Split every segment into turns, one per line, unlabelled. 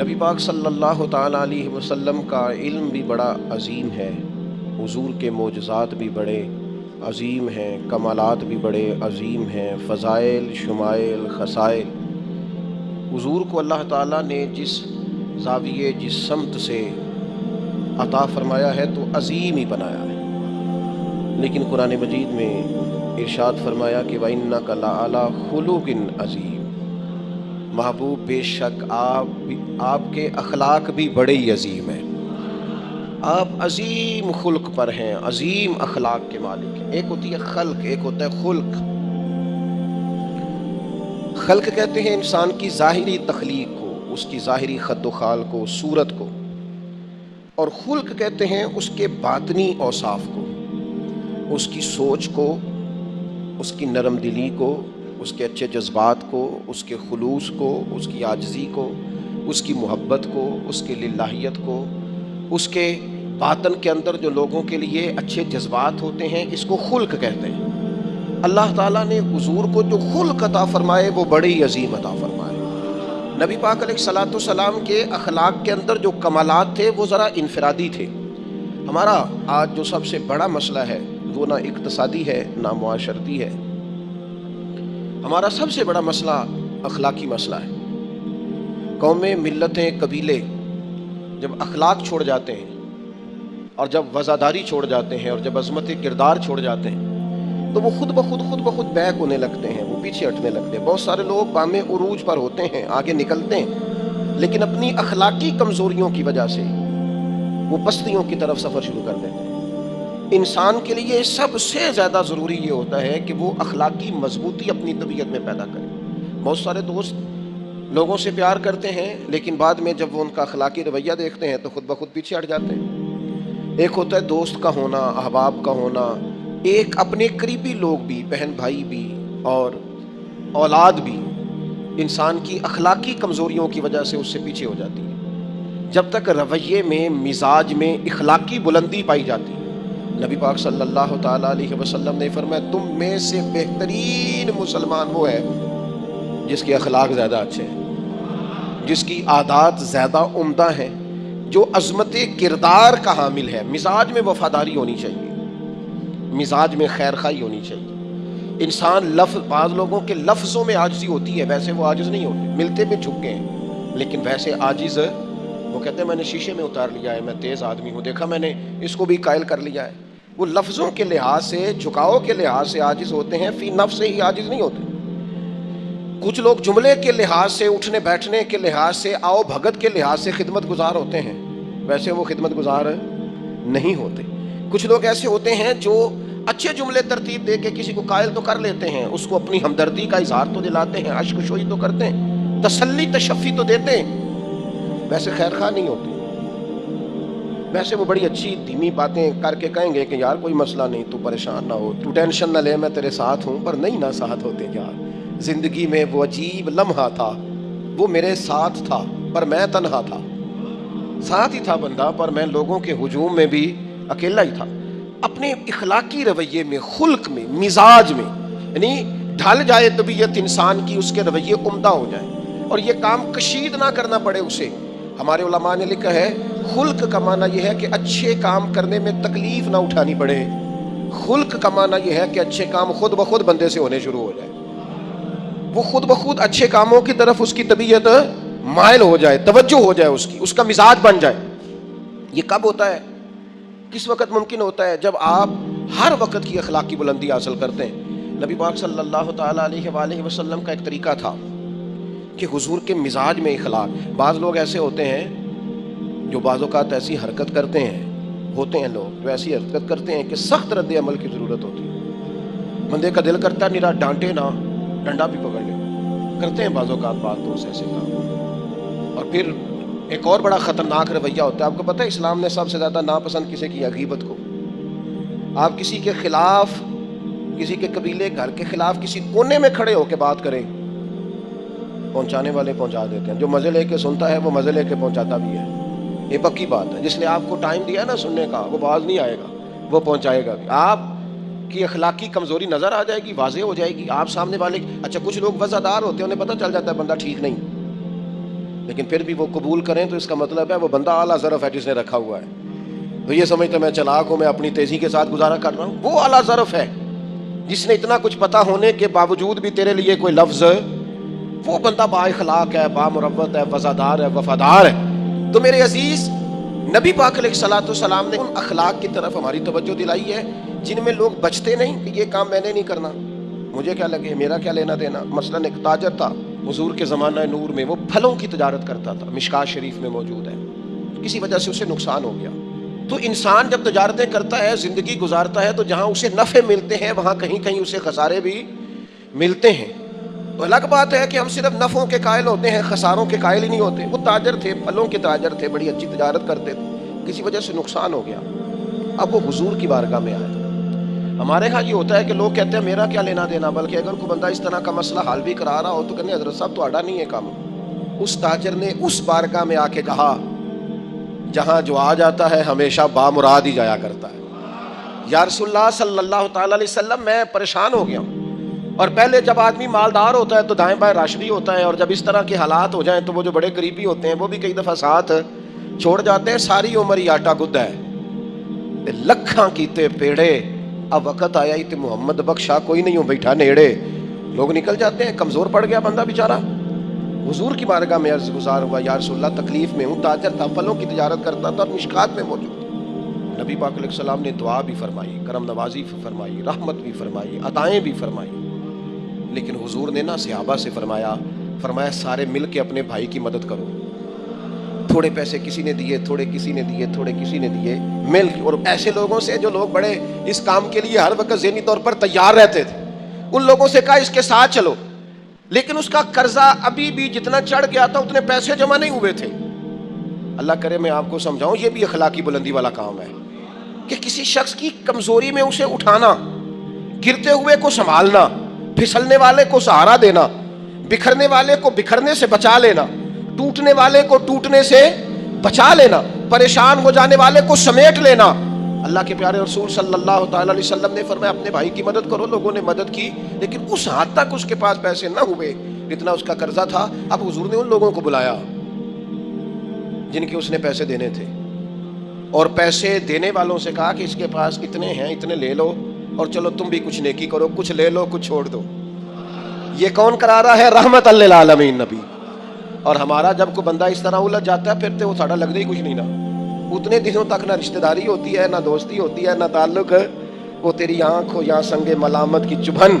نبی پاک صلی اللہ تعالیٰ علیہ وسلم کا علم بھی بڑا عظیم ہے، حضور کے معجزات بھی بڑے عظیم ہیں، کمالات بھی بڑے عظیم ہیں، فضائل، شمائل، خصائل۔ حضور کو اللہ تعالیٰ نے جس زاویے، جس سمت سے عطا فرمایا ہے تو عظیم ہی بنایا ہے، لیکن قرآن مجید میں ارشاد فرمایا کہ وَإِنَّكَ لَعَلَىٰ خُلُقٍ عَظِيمٍ، محبوب بے شک آپ کے اخلاق بھی بڑے ہی عظیم ہیں، آپ عظیم خلق پر ہیں، عظیم اخلاق کے مالک ہیں۔ ایک ہوتی ہے خلق، ایک ہوتا ہے خلق۔ خلق کہتے ہیں انسان کی ظاہری تخلیق کو، اس کی ظاہری خد و خال کو، صورت کو، اور خلق کہتے ہیں اس کے باطنی اوصاف کو، اس کی سوچ کو، اس کی نرم دلی کو، اس کے اچھے جذبات کو، اس کے خلوص کو، اس کی عاجزی کو، اس کی محبت کو، اس کے للہیت کو، اس کے باطن کے اندر جو لوگوں کے لیے اچھے جذبات ہوتے ہیں، اس کو خلق کہتے ہیں۔ اللہ تعالیٰ نے حضور کو جو خلق عطا فرمائے وہ بڑے ہی عظیم عطا فرمائے۔ نبی پاک علیہ الصلوۃ والسلام کے اخلاق کے اندر جو کمالات تھے وہ ذرا انفرادی تھے۔ ہمارا آج جو سب سے بڑا مسئلہ ہے وہ نہ اقتصادی ہے نہ معاشرتی ہے، ہمارا سب سے بڑا مسئلہ اخلاقی مسئلہ ہے۔ قومیں، ملتیں، قبیلے جب اخلاق چھوڑ جاتے ہیں اور جب وزاداری چھوڑ جاتے ہیں اور جب عظمت کردار چھوڑ جاتے ہیں تو وہ خود بخود بیک ہونے لگتے ہیں، وہ پیچھے ہٹنے لگتے ہیں۔ بہت سارے لوگ بام عروج پر ہوتے ہیں، آگے نکلتے ہیں، لیکن اپنی اخلاقی کمزوریوں کی وجہ سے وہ پستیوں کی طرف سفر شروع کر دیتے ہیں۔ انسان کے لیے سب سے زیادہ ضروری یہ ہوتا ہے کہ وہ اخلاقی مضبوطی اپنی طبیعت میں پیدا کرے۔ بہت سارے دوست لوگوں سے پیار کرتے ہیں، لیکن بعد میں جب وہ ان کا اخلاقی رویہ دیکھتے ہیں تو خود بخود پیچھے ہٹ جاتے ہیں۔ ایک ہوتا ہے دوست کا ہونا، احباب کا ہونا، ایک اپنے قریبی لوگ بھی، بہن بھائی بھی اور اولاد بھی انسان کی اخلاقی کمزوریوں کی وجہ سے اس سے پیچھے ہو جاتی ہے۔ جب تک رویے میں، مزاج میں اخلاقی بلندی پائی جاتی ہے، نبی پاک صلی اللہ تعالیٰ علیہ وسلم نے فرمایا تم میں سے بہترین مسلمان وہ ہے جس کے اخلاق زیادہ اچھے ہیں، جس کی عادات زیادہ عمدہ ہیں، جو عظمت کردار کا حامل ہے۔ مزاج میں وفاداری ہونی چاہیے، مزاج میں خیر خواہی ہونی چاہیے۔ انسان بعض لوگوں کے لفظوں میں عاجزی ہوتی ہے، ویسے وہ عاجز نہیں ہوتے، ملتے بھی جھک گئے ہیں، لیکن ویسے عاجز وہ کہتے ہیں میں نے شیشے میں اتار لیا ہے، میں تیز آدمی ہوں، دیکھا میں نے اس کو بھی قائل کر لیا ہے۔ وہ لفظوں کے لحاظ سے، جھکاؤ کے لحاظ سے عاجز ہوتے ہیں، فی نفس سے ہی عاجز نہیں ہوتے۔ کچھ لوگ جملے کے لحاظ سے، اٹھنے بیٹھنے کے لحاظ سے، آؤ بھگت کے لحاظ سے خدمت گزار ہوتے ہیں، ویسے وہ خدمت گزار نہیں ہوتے۔ کچھ لوگ ایسے ہوتے ہیں جو اچھے جملے ترتیب دے کے کسی کو قائل تو کر لیتے ہیں، اس کو اپنی ہمدردی کا اظہار تو دلاتے ہیں، اشک شوئی تو کرتے ہیں، تسلی تشفی تو دیتے ہیں، ویسے خیر خواہ نہیں ہوتے۔ ویسے وہ بڑی اچھی دھیمی باتیں کر کے کہیں گے کہ یار کوئی مسئلہ نہیں، تو پریشان نہ ہو، تو ٹینشن نہ لے، میں تیرے ساتھ ہوں، پر نہیں نہ ساتھ ہوتے یار۔ زندگی میں وہ عجیب لمحہ تھا، وہ میرے ساتھ تھا پر میں تنہا تھا، ساتھ ہی تھا بندہ پر میں لوگوں کے ہجوم میں بھی اکیلا ہی تھا۔ اپنے اخلاقی رویے میں، خلق میں، مزاج میں، یعنی ڈھل جائے طبیعت انسان کی، اس کے رویے عمدہ ہو جائے اور یہ کام کشید نہ کرنا پڑے اسے۔ ہمارے علماء نے لکھا ہے خلق کا معنی یہ ہے کہ اچھے کام کرنے میں تکلیف نہ اٹھانی پڑے، خلق کا معنی یہ ہے کہ اچھے کام خود بخود بندے سے ہونے شروع ہو جائے، وہ خود بخود اچھے کاموں کی طرف اس کی طبیعت مائل ہو جائے، توجہ ہو جائے، اس کا مزاج بن جائے۔ یہ کب ہوتا ہے، کس وقت ممکن ہوتا ہے؟ جب آپ ہر وقت کی اخلاقی بلندی حاصل کرتے ہیں۔ نبی پاک صلی اللہ تعالیٰ علیہ وآلہ وسلم کا ایک طریقہ تھا کہ حضور کے مزاج میں اخلاق۔ بعض لوگ ایسے ہوتے ہیں جو بعض اوقات ایسی حرکت کرتے ہیں، ہوتے ہیں لوگ جو ایسی حرکت کرتے ہیں کہ سخت رد عمل کی ضرورت ہوتی ہے۔ بندے کا دل کرتا ہے نرا ڈانٹے نہ، ڈنڈا بھی پکڑ لے، کرتے ہیں بعض اوقات بات دوست ایسے کام۔ اور پھر ایک اور بڑا خطرناک رویہ ہوتا ہے، آپ کو پتہ ہے اسلام نے سب سے زیادہ ناپسند کسے کیا؟ غیبت کو۔ آپ کسی کے خلاف، کسی کے قبیلے، گھر کے خلاف کسی کونے میں کھڑے ہو کے بات کریں، پہنچانے والے پہنچا دیتے ہیں، جو مزے لے کے سنتا ہے وہ مزے لے کے پہنچاتا بھی ہے، یہ پکی بات ہے۔ جس نے آپ کو ٹائم دیا نا سننے کا، وہ باز نہیں آئے گا، وہ پہنچائے گا بھی۔ آپ کی اخلاقی کمزوری نظر آ جائے گی، واضح ہو جائے گی، آپ سامنے والے۔ اچھا کچھ لوگ وزادار ہوتے ہیں، انہیں پتہ چل جاتا ہے بندہ ٹھیک نہیں، لیکن پھر بھی وہ قبول کریں تو اس کا مطلب ہے وہ بندہ اعلیٰ ظرف ہے جس نے رکھا ہوا ہے. تو یہ سمجھتے میں چلاک ہوں, میں اپنی تیزی کے ساتھ گزارا کر رہا ہوں. وہ اعلیٰ ظرف ہے جس نے اتنا کچھ پتا ہونے کے باوجود بھی تیرے لیے کوئی لفظ, وہ بندہ با اخلاق ہے, با مروت ہے, وفادار ہے, وفادار ہے. تو میرے عزیز, نبی پاک علیہ الصلوۃ والسلام نے ان اخلاق کی طرف ہماری توجہ دلائی ہے جن میں لوگ بچتے نہیں کہ یہ کام میں نے نہیں کرنا, مجھے کیا لگے, میرا کیا لینا دینا. مثلاً ایک تاجر تھا حضور کے زمانہ نور میں, وہ پھلوں کی تجارت کرتا تھا, مشکات شریف میں موجود ہے. کسی وجہ سے اسے نقصان ہو گیا. تو انسان جب تجارتیں کرتا ہے, زندگی گزارتا ہے, تو جہاں اسے نفع ملتے ہیں وہاں کہیں کہیں اسے خسارے بھی ملتے ہیں. تو الگ بات ہے کہ ہم صرف نفعوں کے قائل ہوتے ہیں, خساروں کے قائل ہی نہیں ہوتے. وہ تاجر تھے, پھلوں کے تاجر تھے, بڑی اچھی تجارت کرتے تھے, کسی وجہ سے نقصان ہو گیا. اب وہ حضور کی بارگاہ میں آئے. ہمارے ہاں یہ ہوتا ہے کہ لوگ کہتے ہیں میرا کیا لینا دینا, بلکہ اگر کوئی بندہ اس طرح کا مسئلہ حل بھی کرا رہا ہو تو کہنے حضرت صاحب تہاڈا نہیں ہے کام. اس تاجر نے اس بارگاہ میں آ کے کہا جہاں جو آ جاتا ہے ہمیشہ بامراد ہی جایا کرتا ہے. یا رسول اللہ صلی اللہ تعالی علیہ وسلم, میں پریشان ہو گیا ہوں. اور پہلے جب آدمی مالدار ہوتا ہے تو دائیں بائیں راشدی ہوتا ہے, اور جب اس طرح کے حالات ہو جائیں تو وہ جو بڑے قریبی ہوتے ہیں وہ بھی کئی دفعہ ساتھ چھوڑ جاتے ہیں. ساری عمر ہی آٹا گدا ہے, لکھاں کیتے پیڑے, اب وقت آیا ہی تے محمد بخشا کوئی نہیں ہو بیٹھا نیڑے. لوگ نکل جاتے ہیں, کمزور پڑ گیا بندہ بیچارہ. حضور کی بارگاہ میں عرض گزار ہوا, یا رسول اللہ تکلیف میں ہوں. تاجر تھا, پھلوں کی تجارت کرتا تھا اور مشکات میں موجود. نبی پاک علیہ السلام نے دعا بھی فرمائی, کرم نوازی فرمائی, رحمت بھی فرمائی, عطائیں بھی فرمائی. لیکن حضور نے نا صحابہ سے فرمایا سارے مل کے اپنے بھائی کی مدد کرو. تھوڑے پیسے کسی نے دیے, تھوڑے کسی نے دیے, تھوڑے کسی نے دیے, مل. اور ایسے لوگوں سے جو لوگ بڑے اس کام کے لیے ہر وقت ذہنی طور پر تیار رہتے تھے, ان لوگوں سے کہا اس کے ساتھ چلو. لیکن اس کا قرضہ ابھی بھی جتنا چڑھ گیا تھا اتنے پیسے جمع نہیں ہوئے تھے. اللہ کرے میں آپ کو سمجھاؤں, یہ بھی اخلاقی بلندی والا کام ہے کہ کسی شخص کی کمزوری میں اسے اٹھانا, گرتے ہوئے کو سنبھالنا, پھسلنے والے کو سہارا دینا, بکھرنے والے کو بکھرنے سے بچا لینا, ٹوٹنے والے کو ٹوٹنے سے بچا لینا, پریشان ہو جانے والے کو سمیٹ لینا. اللہ کے پیارے رسول صلی اللہ تعالی علیہ وسلم نے فرمایا اپنے بھائی کی مدد کرو. لوگوں نے مدد کی, لیکن اس حد تک اس کے پاس پیسے نہ ہوئے جتنا اس کا قرضہ تھا. اب حضور نے ان لوگوں کو بلایا جن کے اس نے پیسے دینے تھے, اور پیسے دینے والوں سے کہا کہ اس کے پاس اتنے ہیں, اتنے لے لو, اور چلو تم بھی کچھ نیکی کرو, کچھ لے لو کچھ چھوڑ دو. یہ کون کرا رہا ہے؟ رحمت للعالمین نبی. اور ہمارا جب کوئی بندہ اس طرح الجھ جاتا ہے پھر تو وہ ساڑھا لگتا ہی کچھ نہیں نا. اتنے دنوں تک نہ رشتہ داری ہوتی ہے, نہ دوستی ہوتی ہے, نہ تعلق. وہ تیری آنکھ ہو یا سنگ ملامت کی چبھن,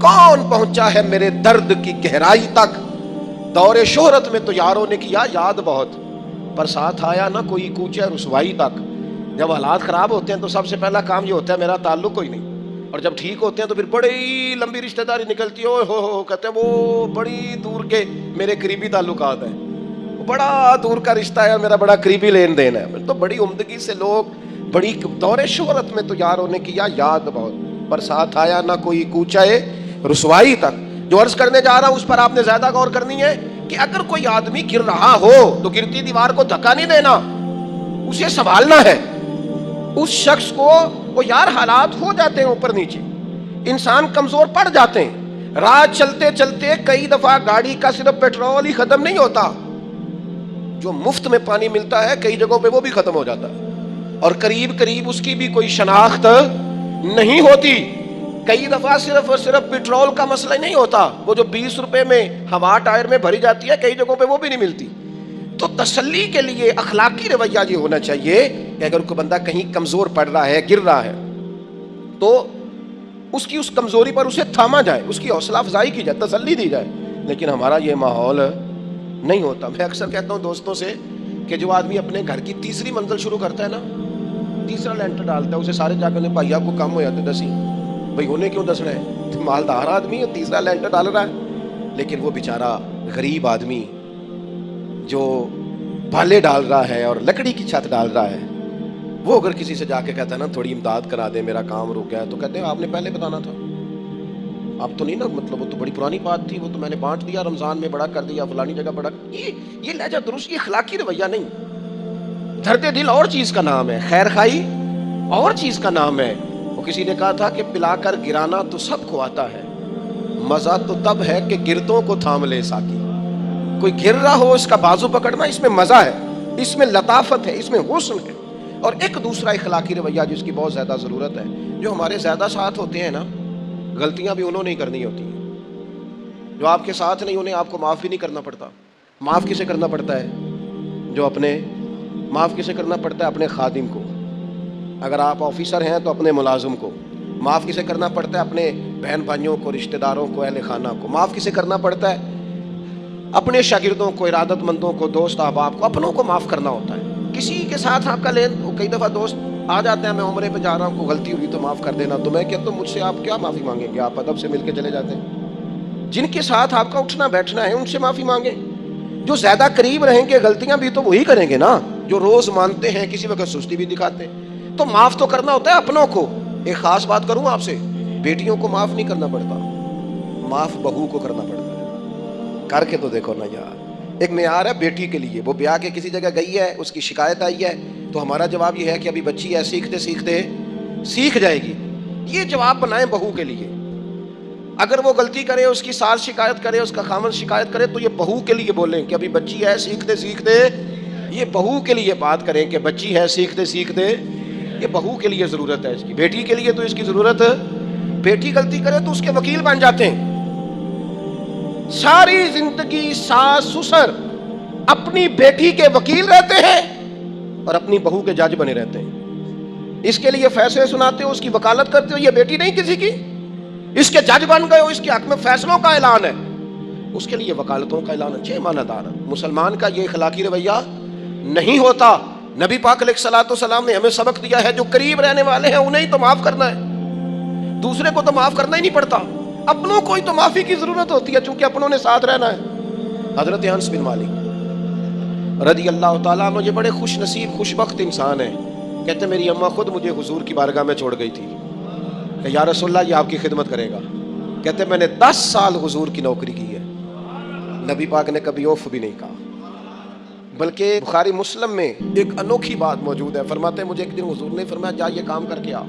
کون پہنچا ہے میرے درد کی گہرائی تک. دور شہرت میں تو یاروں نے کیا یاد بہت, پر ساتھ آیا نہ کوئی کوچے رسوائی تک. جب حالات خراب ہوتے ہیں تو سب سے پہلا کام یہ ہوتا ہے میرا تعلق کوئی نہیں, اور جب ٹھیک ہوتے ہیں تو پھر بڑی لمبی رشتہ داری نکلتی ہے. ہو کہتے ہیں وہ بڑی دور کے میرے قریبی تعلقات ہیں, بڑا دور کا رشتہ ہے, میرا بڑا قریبی لین دین ہے. تو بڑی عمدگی سے لوگ بڑی دور شہرت میں تو یاروں نے کیا یاد بہت, پر ساتھ آیا نہ کوئی کوچے رسوائی تک. جو عرض کرنے جا رہا ہوں اس پر آپ نے زیادہ غور کرنی ہے کہ اگر کوئی آدمی گر رہا ہو تو گرتی دیوار کو دھکا نہیں دینا, اسے سنبھالنا ہے. اس شخص کو وہ یار حالات ہو جاتے ہیں اوپر نیچے, انسان کمزور پڑ جاتے ہیں. راہ چلتے چلتے کئی دفعہ گاڑی کا صرف پیٹرول ہی ختم نہیں ہوتا, جو مفت میں پانی ملتا ہے کئی جگہوں پہ وہ بھی ختم ہو جاتا ہے, اور قریب قریب اس کی بھی کوئی شناخت نہیں ہوتی. کئی دفعہ صرف اور صرف پیٹرول کا مسئلہ نہیں ہوتا, وہ جو 20 روپے میں ہوا ٹائر میں بھری جاتی ہے کئی جگہوں پہ وہ بھی نہیں ملتی. تو تسلی کے لیے اخلاقی رویہ یہ ہونا چاہیے کہ اگر کوئی بندہ کہیں کمزور پڑ رہا ہے, گر رہا ہے, تو اس کی اس کمزوری پر اسے تھاما جائے, اس کی حوصلہ افزائی کی جائے, تسلی دی جائے. لیکن ہمارا یہ ماحول نہیں ہوتا. میں اکثر کہتا ہوں دوستوں سے کہ جو آدمی اپنے گھر کی تیسری منزل شروع کرتا ہے نا, تیسرا لینٹر ڈالتا ہے, اسے سارے جا کر بھائی آپ کو کم ہو جاتے دسی, بھائی ہونے کیوں دس رہے ہیں, مالدار آدمی ہے تیسرا لینٹر ڈال رہا ہے. لیکن وہ بیچارہ غریب آدمی جو بالے ڈال رہا ہے اور لکڑی کی چھت ڈال رہا ہے, وہ اگر کسی سے جا کے کہتا ہے نا تھوڑی امداد کرا دے میرا کام رک گیا ہے, تو کہتے ہیں آپ نے پہلے بتانا تھا, اب تو نہیں نا, مطلب وہ تو بڑی پرانی بات تھی, وہ تو میں نے بانٹ دیا, رمضان میں بڑا کر دیا, فلانی جگہ بڑا. یہ لہجہ درست, یہ اخلاقی رویہ نہیں. درد دل اور چیز کا نام ہے, خیر خائی اور چیز کا نام ہے. وہ کسی نے کہا تھا کہ پلا کر گرانا تو سب کو آتا ہے, مزہ تو تب ہے کہ گردوں کو تھام لے ساقی. کوئی گر رہا ہو اس کا بازو پکڑنا، اس میں مزہ ہے، اس میں لطافت ہے، اس میں حسن ہے۔ اور ایک دوسرا اخلاقی رویہ جس کی بہت زیادہ ضرورت ہے، جو ہمارے زیادہ ساتھ ہوتے ہیں نا، غلطیاں بھی انہوں نے ہی کرنی ہوتی ہیں۔ جو آپ کے ساتھ نہیں انہیں آپ کو معاف بھی نہیں کرنا پڑتا۔ معاف کسے کرنا پڑتا ہے؟ معاف کسے کرنا پڑتا ہے؟ اپنے خادم کو۔ اگر آپ آفیسر ہیں تو اپنے ملازم کو۔ معاف کسے کرنا پڑتا ہے؟ اپنے بہن بھائیوں کو، رشتہ داروں کو، اہل خانہ کو۔ معاف کسے کرنا پڑتا ہے؟ اپنے شاگردوں کو، ارادت مندوں کو، دوست احباب کو، اپنوں کو معاف کرنا ہوتا ہے۔ کسی کے ساتھ آپ کا لین، کئی دفعہ دوست آ جاتے ہیں، میں عمرے پہ جا رہا ہوں، کوئی غلطی ہوئی تو معاف کر دینا، تو میں کہتا ہوں مجھ سے آپ کیا معافی مانگیں گے؟ آپ ادب سے مل کے چلے جاتے ہیں۔ جن کے ساتھ آپ کا اٹھنا بیٹھنا ہے ان سے معافی مانگیں۔ جو زیادہ قریب رہیں گے غلطیاں بھی تو وہی کریں گے نا، جو روز مانتے ہیں، کسی وقت سستی بھی دکھاتے ہیں۔ تو معاف تو کرنا ہوتا ہے اپنوں کو۔ ایک خاص بات کروں آپ سے، بیٹیوں کو معاف نہیں کرنا پڑتا، معاف بہو کو کرنا پڑتا ہے۔ کر کے تو دیکھو نا یار، ایک معیار ہے بیٹی کے لیے، وہ بیاہ کے کسی جگہ گئی ہے، اس کی شکایت آئی ہے، تو ہمارا جواب یہ ہے کہ ابھی بچی ہے، سیکھتے سیکھتے سیکھ جائے گی۔ یہ جواب بنائیں بہو کے لیے۔ اگر وہ غلطی کرے، اس کی ساس شکایت کرے، اس کا خامن شکایت کرے، تو یہ بہو کے لیے بولیں کہ ابھی بچی ہے، سیکھتے سیکھتے، یہ بہو کے لیے بات کریں کہ بچی ہے، سیکھتے سیکھتے، یہ بہو کے لیے ضرورت ہے اس کی۔ بیٹی کے لیے تو اس کی ضرورت، بیٹی غلطی کرے تو اس کے وکیل بن جاتے ہیں۔ ساری زندگی ساس سسر اپنی بیٹی کے وکیل رہتے ہیں اور اپنی بہو کے جج بنے رہتے ہیں۔ اس کے لیے فیصلے سناتے ہو، اس کی وکالت کرتے ہو، یہ بیٹی نہیں کسی کی، اس کے جج بن گئے ہو، اس کے حق میں فیصلوں کا اعلان ہے، اس کے لیے وکالتوں کا اعلان ہے۔ معنی دار مسلمان کا یہ اخلاقی رویہ نہیں ہوتا۔ نبی پاک علیہ الصلوۃ والسلام نے ہمیں سبق دیا ہے، جو قریب رہنے والے ہیں انہیں ہی تو معاف کرنا ہے، دوسرے کو تو معاف کرنا ہی نہیں پڑتا۔ اپنوں کو ہی تو معافی کی ضرورت ہوتی ہے، چونکہ اپنوں نے ساتھ رہنا ہے۔ حضرت انس بن مالک رضی اللہ تعالیٰ عنہ یہ بڑے خوش نصیب خوش بخت انسان ہیں۔ کہتے میری اماں خود مجھے حضور کی بارگاہ میں چھوڑ گئی تھی کہ یا رسول اللہ یہ آپ کی خدمت کرے گا۔ کہتے میں نے 10 سال حضور کی نوکری کی ہے، نبی پاک نے کبھی اوف بھی نہیں کہا۔ بلکہ بخاری مسلم میں ایک انوکھی بات موجود ہے، فرماتے ہیں مجھے ایک دن حضور نے فرمایا جا یہ کام کر کے آ۔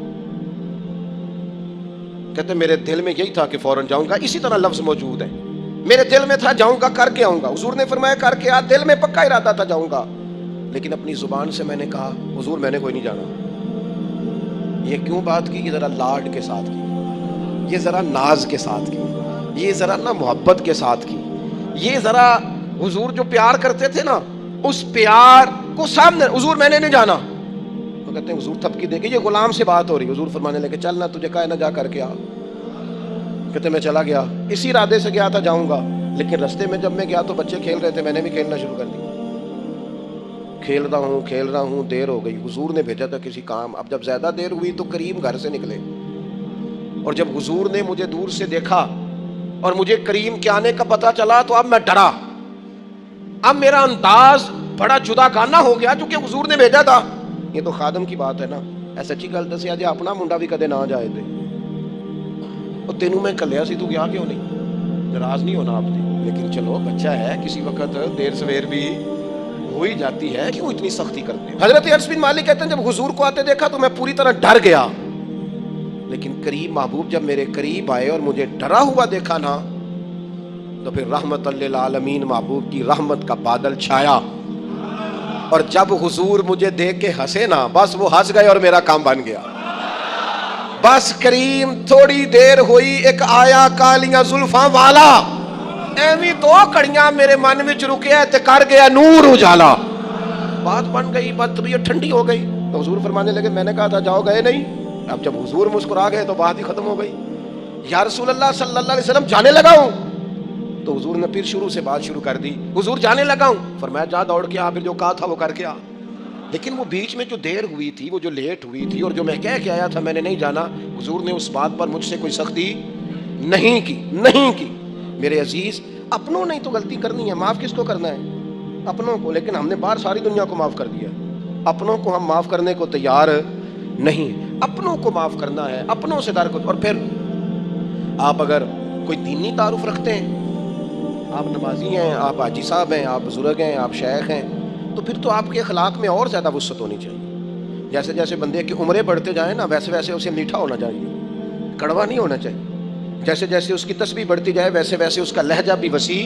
کہتے میرے دل میں یہی تھا کہ فوراً جاؤں گا، اسی طرح لفظ موجود ہے، میرے دل میں تھا جاؤں گا، کر کے آؤں گا۔ حضور نے فرمایا کر کے آ، دل میں پکا ارادہ تھا جاؤں گا، لیکن اپنی زبان سے میں نے کہا حضور میں نے کوئی نہیں جانا۔ یہ کیوں بات کی؟ یہ ذرا لاڈ کے ساتھ کی، یہ ذرا ناز کے ساتھ کی، یہ ذرا نا محبت کے ساتھ کی، یہ ذرا حضور جو پیار کرتے تھے نا اس پیار کو سامنے، حضور میں نے نہیں جانا۔ تو کہتے ہیں حضور تھپکی دے گی، یہ غلام سے بات ہو رہی، حضور فرمانے لگے چل نہ تجھے کہا نہ جا کر کے آ۔ کہتے میں چلا گیا، اسی ارادے سے گیا تھا جاؤں گا، لیکن رستے میں جب میں گیا تو بچے کھیل رہے تھے، میں نے بھی کھیلنا شروع کر دیا۔ کھیل رہا ہوں، دیر ہو گئی، حضور نے بھیجا تھا کسی کام۔ اب جب زیادہ دیر ہوئی تو کریم گھر سے نکلے، اور جب حضور نے مجھے دور سے دیکھا اور مجھے کریم کے آنے کا پتہ چلا تو اب میں ڈرا۔ اب میرا انداز بڑا جدا گانا ہو گیا، چونکہ حضور نے بھیجا تھا۔ یہ تو خادم کی بات ہے نا، ایسا اچھی گل دسیا جی اپنا منڈا بھی کدے نہ جائے دے، اور تینوں میں کلیا سی تو گیا کیوں نہیں؟ ناراض نہیں ہونا آپ نے، لیکن چلو بچہ ہے، کسی وقت دیر سویر بھی ہو ہی جاتی ہے، کیوں اتنی سختی کرتے ہیں؟ حضرت انس بن مالک کہتے ہیں جب حضور کو آتے دیکھا تو میں پوری طرح ڈر گیا، لیکن قریب محبوب جب میرے قریب آئے اور مجھے ڈرا ہوا دیکھا نا، تو پھر رحمت للعالمین محبوب کی رحمت کا بادل چھایا، اور جب حضور مجھے دیکھ کے ہنسے نا، بس وہ ہنس گئے اور میرا کام بن گیا۔ بس کریم تھوڑی دیر ہوئی، ایک آیا کالیاں زلفاں والا، ایویں 2 کڑیاں میرے من وچ رکیا تے کر گیا نور اجالا، بات بن گئی، بات طبیعت ٹھنڈی ہو گئی۔ تو حضور فرمانے لگے میں نے کہا تھا جاؤ، گئے نہیں۔ اب جب حضور مسکرا گئے تو بات ہی ختم ہو گئی۔ یا رسول اللہ صلی اللہ علیہ وسلم جانے لگا ہوں، تو حضور نے پھر شروع سے بات شروع کر دی، حضور جانے لگا ہوں، فرمایا جا دوڑ کے آ، پھر جو کہا تھا وہ کر کے آ۔ لیکن وہ بیچ میں جو دیر ہوئی تھی، وہ جو لیٹ ہوئی تھی، اور جو میں کہہ کے آیا تھا میں نے نہیں جانا، حضور نے اس بات پر مجھ سے کوئی سختی نہیں کی۔ میرے عزیز، اپنوں نے تو غلطی کرنی ہے، معاف کس کو کرنا ہے؟ اپنوں کو، لیکن ہم نے باہر ساری دنیا کو معاف کر دیا، اپنوں کو ہم معاف کرنے کو تیار نہیں۔ اپنوں کو معاف کرنا ہے، اپنوں سے درگزر۔ اور پھر آپ اگر کوئی دینی تعارف رکھتے ہیں، آپ نمازی ہیں، آپ حاجی صاحب ہیں، آپ بزرگ ہیں، آپ شیخ ہیں، تو پھر تو آپ کے اخلاق میں اور زیادہ وسعت ہونی چاہیے۔ جیسے جیسے بندے کی عمریں بڑھتے جائیں نا، ویسے ویسے اسے میٹھا ہونا چاہیے، کڑوا نہیں ہونا چاہیے۔ جیسے جیسے اس کی تسبیح بڑھتی جائے، ویسے ویسے اس کا لہجہ بھی وسیع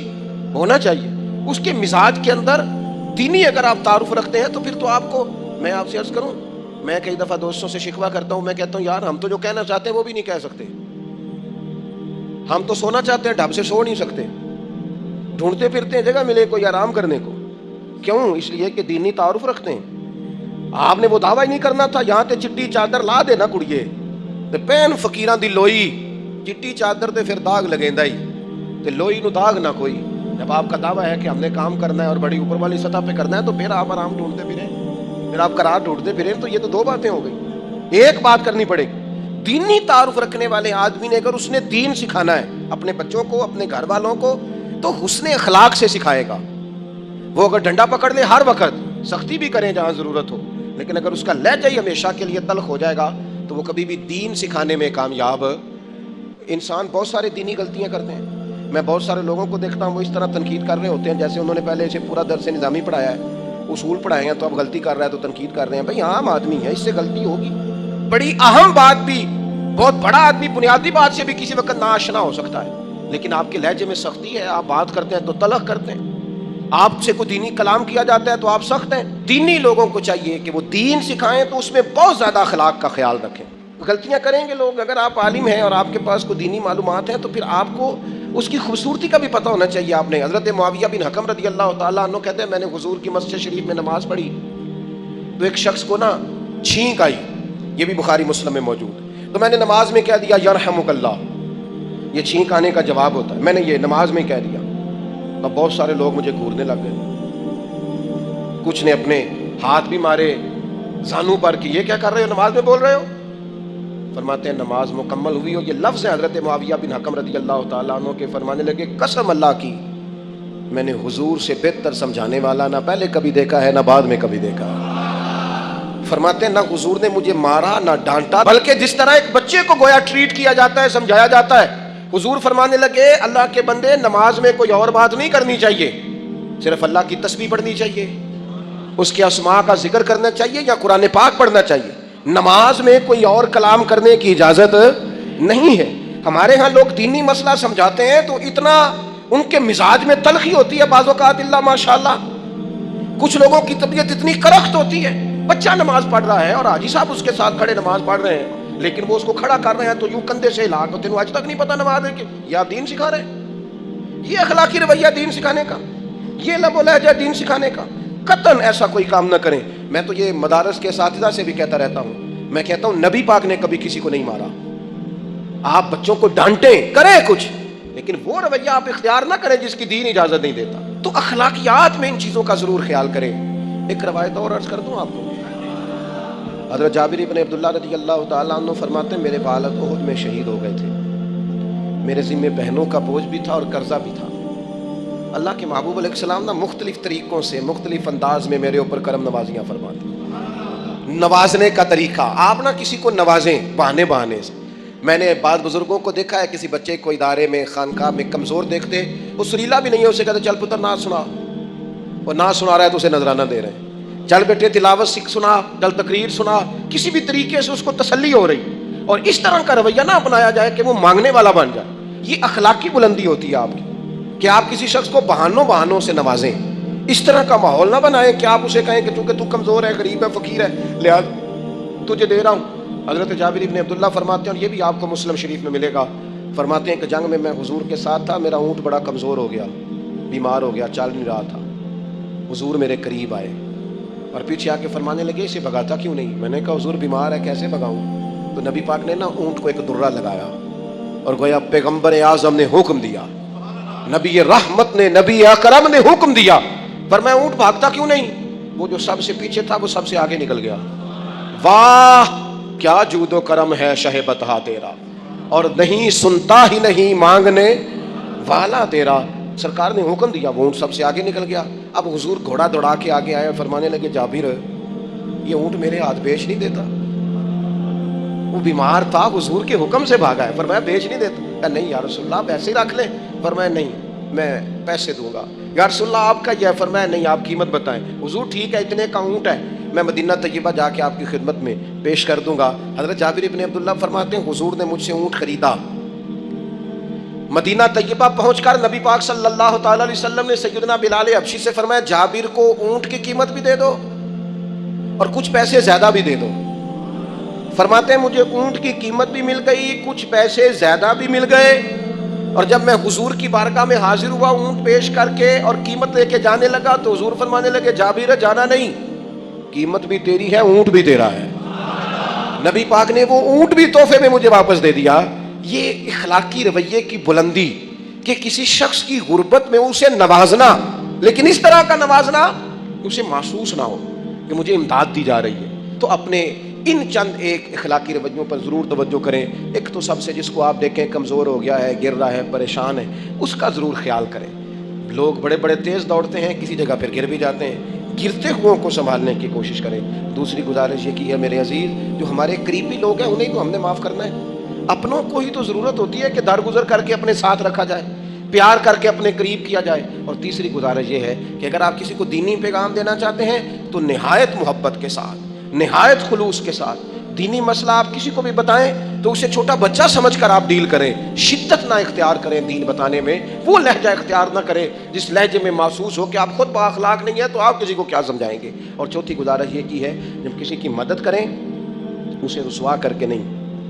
ہونا چاہیے۔ اس کے مزاج کے اندر دینی اگر آپ تعارف رکھتے ہیں تو پھر تو آپ کو، میں آپ سے عرض کروں، میں کئی دفعہ دوستوں سے شکوہ کرتا ہوں، میں کہتا ہوں یار ہم تو جو کہنا چاہتے ہیں وہ بھی نہیں کہہ سکتے، ہم تو سونا چاہتے ہیں ڈھب سے سو نہیں سکتے، ڈھونڈتے پھرتے ہیں جگہ ملے کوئی آرام کرنے کو. کیوں؟ اس لیے کہ دینی تعارف رکھتے ہیں. آپ نے وہ دعویٰ ہی نہیں کرنا تھا، یہاں تے چٹی چادر لا دے نا کڑیے تے پین فقیراں دی لوئی، چٹی چادر تے پھر داغ لگیندا ہی تے لوئی نو داغ نہ کوئی. جب آپ کا دعویٰ ہے کہ ہم نے کام کرنا ہے اور بڑی اوپر والی سطح پہ کرنا ہے تو پھر آپ آرام ڈھونڈتے پھریں، پھر آپ قرار ڈھونڈتے پھریں. تو یہ تو دو باتیں ہو گئی. ایک بات کرنی پڑے گی، دینی تعارف رکھنے والے آدمی نے اگر اس نے دین سکھانا ہے اپنے بچوں کو، اپنے گھر والوں کو، تو حسن اخلاق سے سکھائے گا. وہ اگر ڈنڈا پکڑ لے ہر وقت، سختی بھی کریں جہاں ضرورت ہو، لیکن اگر اس کا لہجہ ہی ہمیشہ کے لیے تلخ ہو جائے گا تو وہ کبھی بھی دین سکھانے میں کامیاب. انسان بہت سارے دینی غلطیاں کرتے ہیں. میں بہت سارے لوگوں کو دیکھتا ہوں وہ اس طرح تنقید کر رہے ہوتے ہیں جیسے انہوں نے پہلے اسے پورا درس نظامی پڑھایا ہے، اصول پڑھائے ہیں، تو اب غلطی کر رہا ہے تو تنقید کر رہے ہیں. بھائی عام آدمی ہے، اس سے غلطی ہوگی. بڑی اہم بات بھی، بہت بڑا آدمی بنیادی بات سے بھی کسی وقت ناآشنا ہو سکتا ہے، لیکن آپ کے لہجے میں سختی ہے، آپ بات کرتے ہیں تو تلخ کرتے ہیں. آپ سے کوئی دینی کلام کیا جاتا ہے تو آپ سخت ہیں. دینی لوگوں کو چاہیے کہ وہ دین سکھائیں تو اس میں بہت زیادہ اخلاق کا خیال رکھیں. غلطیاں کریں گے لوگ. اگر آپ عالم ہیں اور آپ کے پاس کوئی دینی معلومات ہیں تو پھر آپ کو اس کی خوبصورتی کا بھی پتہ ہونا چاہیے. آپ نے حضرت معاویہ بن حکم رضی اللہ تعالیٰ عنہ کہتے ہیں میں نے حضور کی مسجد شریف میں نماز پڑھی تو ایک شخص کو نا چھینک آئی، یہ بھی بخاری مسلم میں موجود. تو میں نے نماز میں کہہ دیا یرحمک اللہ، یہ چھینک آنے کا جواب ہوتا ہے، میں نے یہ نماز میں کہہ دیا. اب بہت سارے لوگ مجھے گھورنے لگ گئے، کچھ نے اپنے ہاتھ بھی مارے زانوں پر کہ یہ کیا کر رہے ہو، نماز میں بول رہے ہو. فرماتے ہیں نماز مکمل ہوئی اور یہ لفظ ہے حضرت معاویہ بن حکم رضی اللہ تعالیٰ عنہ کے، فرمانے لگے قسم اللہ کی میں نے حضور سے بہتر سمجھانے والا نہ پہلے کبھی دیکھا ہے نہ بعد میں کبھی دیکھا ہے. فرماتے ہیں نہ حضور نے مجھے مارا نہ ڈانٹا، بلکہ جس طرح ایک بچے کو گویا ٹریٹ کیا جاتا ہے، سمجھایا جاتا ہے. حضور فرمانے لگے اللہ کے بندے نماز میں کوئی اور بات نہیں کرنی چاہیے، صرف اللہ کی تسبیح پڑھنی چاہیے، اس کے اسماء کا ذکر کرنا چاہیے یا قرآن پاک پڑھنا چاہیے. نماز میں کوئی اور کلام کرنے کی اجازت نہیں ہے. ہمارے ہاں لوگ دینی مسئلہ سمجھاتے ہیں تو اتنا ان کے مزاج میں تلخی ہوتی ہے بعض اوقات، اللہ ماشاءاللہ. کچھ لوگوں کی طبیعت اتنی کرخت ہوتی ہے، بچہ نماز پڑھ رہا ہے اور حاجی صاحب اس کے ساتھ کھڑے نماز پڑھ رہے ہیں، لیکن وہ اس کو کھڑا کر رہے ہیں تو یوں کندھے سے ہلا کے، تینوں آج تک نہیں پتا نماز ہے کہ یہ آپ دین سکھا رہے ہیں؟ یہ اخلاقی رویہ دین سکھانے کا، یہ لب و لہجہ دین سکھانے کا؟ قطعاً ایسا کوئی کام نہ کریں. میں تو یہ مدارس کے اساتذہ سے بھی کہتا رہتا ہوں، میں کہتا ہوں نبی پاک نے کبھی کسی کو نہیں مارا. آپ بچوں کو ڈانٹیں، کریں کچھ، لیکن وہ رویہ آپ اختیار نہ کریں جس کی دین اجازت نہیں دیتا. تو اخلاقیات میں ان چیزوں کا ضرور خیال کریں. ایک روایت اور عرض کر دوں آپ کو. حضرت جابر بن عبداللہ رضی اللہ تعالیٰ عنہ فرماتے ہیں میرے والد احد میں شہید ہو گئے تھے، میرے ذمہ بہنوں کا بوجھ بھی تھا اور قرضہ بھی تھا. اللہ کے محبوب علیہ السلام نا مختلف طریقوں سے مختلف انداز میں میرے اوپر کرم نوازیاں فرماتے. نوازنے کا طریقہ، آپ نہ کسی کو نوازیں بہانے سے. میں نے بعض بزرگوں کو دیکھا ہے کسی بچے کو ادارے میں خانقاہ میں کمزور دیکھتے، وہ سریلا بھی نہیں ہے، اسے کہتے چل پتر نعت سنا، اور نعت سنا رہا ہے تو اسے نذرانہ دے رہے ہیں، چل بیٹے تلاوت سیکھ سنا، چل تقریر سنا، کسی بھی طریقے سے اس کو تسلی ہو رہی. اور اس طرح کا رویہ نہ اپنایا جائے کہ وہ مانگنے والا بن جائے. یہ اخلاقی بلندی ہوتی ہے آپ کی کہ آپ کسی شخص کو بہانوں سے نوازیں. اس طرح کا ماحول نہ بنائیں کہ آپ اسے کہیں کہ چونکہ تو کمزور ہے، غریب ہے، فقیر ہے، لہذا تجھے دے رہا ہوں. حضرت جابر بن عبداللہ فرماتے ہیں، اور یہ بھی آپ کو مسلم شریف میں ملے گا، فرماتے ہیں کہ جنگ میں حضور کے ساتھ تھا، میرا اونٹ بڑا کمزور ہو گیا، بیمار ہو گیا، چل نہیں رہا تھا. حضور میرے قریب آئے اور پیچھے آ کے فرمانے لگے اسے بھگاتا کیوں نہیں؟ میں نے کہا حضور بیمار ہے، کیسے بھگاؤں؟ تو نبی پاک نے نا اونٹ کو ایک درہ لگایا اور گویا پیغمبر اعظم نے حکم دیا، نبی رحمت نے، نبی اکرم نے حکم دیا، پر میں اونٹ بھاگتا کیوں نہیں؟ وہ جو سب سے پیچھے تھا وہ سب سے آگے نکل گیا. واہ کیا جود و کرم ہے شہ بتہا تیرا، اور نہیں سنتا ہی نہیں مانگنے والا تیرا. سرکار نے حکم دیا، وہ اونٹ سب سے آگے نکل گیا. اب حضور گھوڑا دوڑا کے آگے آئے، فرمانے لگے جابر یہ اونٹ میرے ہاتھ بیچ نہیں دیتا. وہ بیمار تھا، حضور کے حکم سے بھاگا ہے، فرمایا بیچ نہیں دیتا. کہ نہیں یا رسول اللہ آپ ایسے ہی رکھ لیں. فرمایا نہیں میں پیسے دوں گا. یا رسول اللہ آپ کا یہ ہے؟ فرمایا نہیں آپ قیمت بتائیں. حضور ٹھیک ہے اتنے کا اونٹ ہے، میں مدینہ طیبہ جا کے آپ کی خدمت میں پیش کر دوں گا. حضرت جابر بن عبداللہ فرماتے ہیں حضور نے مجھ سے اونٹ خریدا، مدینہ طیبہ پہنچ کر نبی پاک صلی اللہ تعالی علیہ وسلم نے سیدنا بلال حبشی سے فرمایا جابر کو اونٹ کی قیمت بھی دے دو اور کچھ پیسے زیادہ بھی دے دو۔ فرماتے ہیں مجھے اونٹ کی قیمت بھی مل گئی، کچھ پیسے زیادہ بھی مل گئے، اور جب میں حضور کی بارگاہ میں حاضر ہوا اونٹ پیش کر کے اور قیمت لے کے جانے لگا تو حضور فرمانے لگے جابر جانا نہیں، قیمت بھی تیری ہے، اونٹ بھی تیرا ہے۔ نبی پاک نے وہ اونٹ بھی تحفے میں مجھے واپس دے دیا۔ یہ اخلاقی رویے کی بلندی کہ کسی شخص کی غربت میں اسے نوازنا، لیکن اس طرح کا نوازنا اسے محسوس نہ ہو کہ مجھے امداد دی جا رہی ہے۔ تو اپنے ان چند ایک اخلاقی رویوں پر ضرور توجہ کریں۔ ایک تو سب سے جس کو آپ دیکھیں کمزور ہو گیا ہے، گر رہا ہے، پریشان ہے، اس کا ضرور خیال کریں۔ لوگ بڑے بڑے تیز دوڑتے ہیں، کسی جگہ پھر گر بھی جاتے ہیں، گرتے ہوئوں کو سنبھالنے کی کوشش کریں۔ دوسری گزارش یہ کی ہے میرے عزیز، جو ہمارے قریبی لوگ ہیں انہیں تو ہم نے معاف کرنا ہے، اپنوں کو ہی تو ضرورت ہوتی ہے کہ درگزر کر کے اپنے ساتھ رکھا جائے، پیار کر کے اپنے قریب کیا جائے۔ اور تیسری گزارش یہ ہے کہ اگر آپ کسی کو دینی پیغام دینا چاہتے ہیں تو نہایت محبت کے ساتھ، نہایت خلوص کے ساتھ دینی مسئلہ آپ کسی کو بھی بتائیں تو اسے چھوٹا بچہ سمجھ کر آپ ڈیل کریں، شدت نہ اختیار کریں دین بتانے میں، وہ لہجہ اختیار نہ کریں جس لہجے میں محسوس ہو کہ آپ خود بااخلاق نہیں ہیں تو آپ کسی کو کیا سمجھائیں گے۔ اور چوتھی گزارش یہ کی ہے جب کسی کی مدد کریں اسے رسوا کر کے نہیں،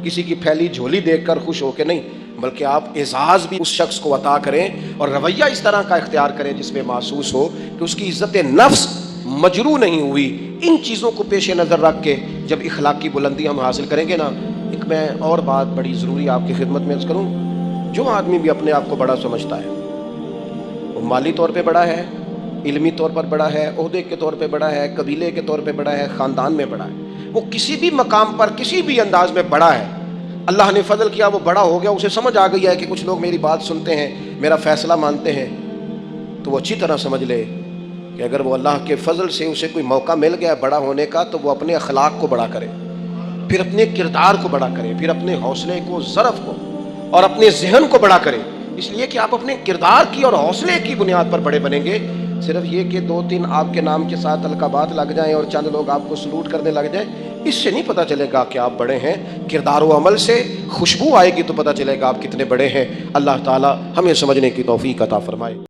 کسی کی پھیلی جھولی دیکھ کر خوش ہو کے نہیں، بلکہ آپ اعزاز بھی اس شخص کو عطا کریں اور رویہ اس طرح کا اختیار کریں جس میں محسوس ہو کہ اس کی عزت نفس مجروح نہیں ہوئی۔ ان چیزوں کو پیش نظر رکھ کے جب اخلاقی بلندی ہم حاصل کریں گے نا، ایک میں اور بات بڑی ضروری آپ کی خدمت میں عرض کروں، جو آدمی بھی اپنے آپ کو بڑا سمجھتا ہے، وہ مالی طور پہ بڑا ہے، علمی طور پر بڑا ہے، عہدے کے طور پہ بڑا ہے، قبیلے کے طور پہ بڑا ہے، خاندان میں بڑا ہے، وہ کسی بھی مقام پر کسی بھی انداز میں بڑا ہے، اللہ نے فضل کیا وہ بڑا ہو گیا، اسے سمجھ آ گئی ہے کہ کچھ لوگ میری بات سنتے ہیں، میرا فیصلہ مانتے ہیں، تو وہ اچھی طرح سمجھ لے کہ اگر وہ اللہ کے فضل سے اسے کوئی موقع مل گیا بڑا ہونے کا تو وہ اپنے اخلاق کو بڑا کرے، پھر اپنے کردار کو بڑا کرے، پھر اپنے حوصلے کو، ظرف کو اور اپنے ذہن کو بڑا کرے، اس لیے کہ آپ اپنے کردار کی اور حوصلے کی بنیاد پر بڑے بنیں گے۔ صرف یہ کہ 2-3 آپ کے نام کے ساتھ القابات لگ جائیں اور چند لوگ آپ کو سلوٹ کرنے لگ جائیں، اس سے نہیں پتہ چلے گا کہ آپ بڑے ہیں۔ کردار و عمل سے خوشبو آئے گی تو پتہ چلے گا آپ کتنے بڑے ہیں۔ اللہ تعالی ہمیں سمجھنے کی توفیق عطا فرمائے۔